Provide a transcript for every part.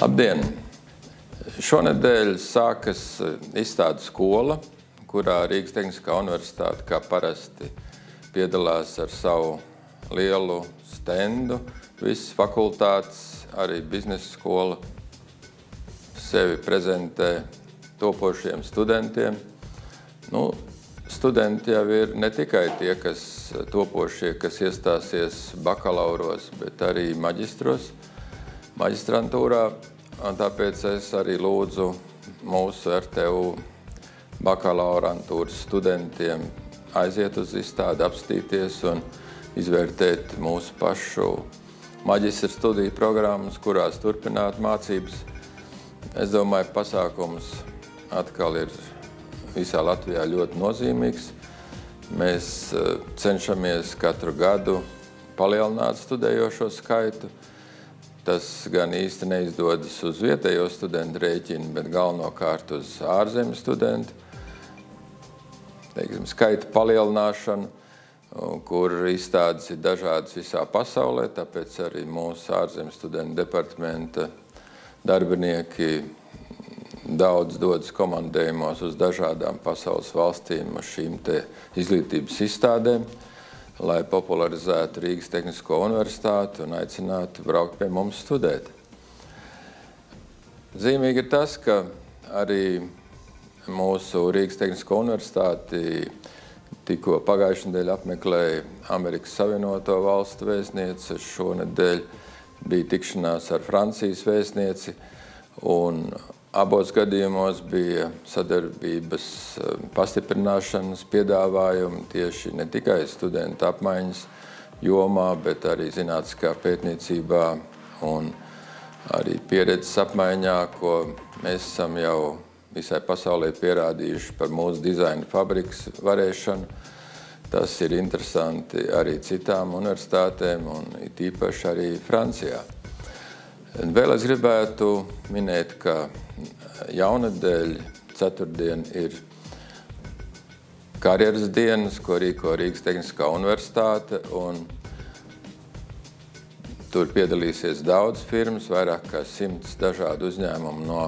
Labdien! Šonedēļ sākas izstādes skola, kurā Rīgas Tehniskā universitāte, kā parasti, piedalās ar savu lielu stendu. Visas fakultātes, arī biznesa skola sevi prezentē topošiem studentiem. Studenti jau ir ne tikai tie, kas topošie, kas iestāsies bakalauros, bet arī maģistrantūrā. Un tāpēc es arī lūdzu mūsu RTU bakalaurantūras studentiem aiziet uz izstādi, apstīties un izvērtēt mūsu pašu maģistra studiju programmas, kurās turpināt mācības. Es domāju, pasākums atkal ir visā Latvijā ļoti nozīmīgs. Mēs cenšamies katru gadu palielināt studējošo skaitu. Tas gan īsti neizdodas uz vietējo studentu rēķinu, bet galvenokārt uz ārzemju studentu skaita palielināšanu, kur izstādes ir dažādas visā pasaulē, tāpēc arī mūsu ārzemju studentu departamenta darbinieki daudz dodas komandējumos uz dažādām pasaules valstīm, uz šīm te izglītības izstādēm, lai popularizētu Rīgas Tehnisko universitāti un aicinātu braukt pie mums studēt. Zīmīgi ir tas, ka arī mūsu Rīgas Tehnisko universitāti tikko pagājušajā nedēļā apmeklēja Amerikas Savienoto Valstu vēstniece. Šonedēļ bija tikšanās ar Francijas vēstnieci, un abos gadījumos bija sadarbības pastiprināšanas piedāvājumi tieši ne tikai studentu apmaiņas jomā, bet arī zinātniskā pētniecībā un arī pieredzes apmaiņā, ko mēs esam jau visai pasaulē pierādījuši par mūsu dizaina fabrikas varēšanu. Tas ir interesanti arī citām universitātēm un it īpaši arī Francijā. Vēl es gribētu minēt, ka jaunadēļ ceturtdien ir karjeras dienas, ko rīko Rīgas Tehniskā universitāte, un tur piedalīsies daudz firmas, vairāk kā 100 dažādu uzņēmumu no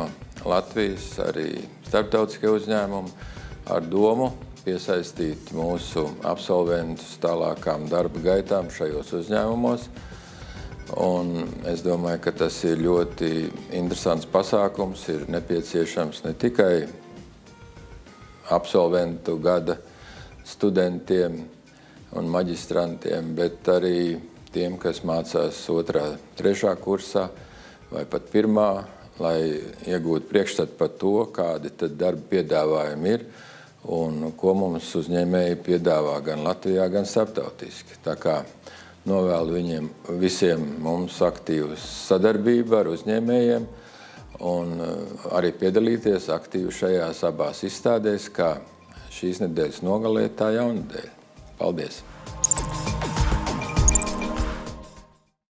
Latvijas, arī starptautiskie uzņēmumi, ar domu piesaistīt mūsu absolventus tālākām darba gaitām šajos uzņēmumos. Un es domāju, ka tas ir ļoti interesants pasākums, ir nepieciešams ne tikai absolventu gada studentiem un maģistrantiem, bet arī tiem, kas mācās 2., 3. kursā vai pat 1., lai iegūtu priekšstatu par to, kādi tad darba piedāvājumi ir un ko mums uzņēmēji piedāvā gan Latvijā, gan starptautiski. Tā kā novēlu viņiem visiem mums aktīvu sadarbību ar uzņēmējiem un arī piedalīties aktīvi šajās abās izstādēs, kā šīs nedēļas nogalē, tā jaunadēļ. Paldies!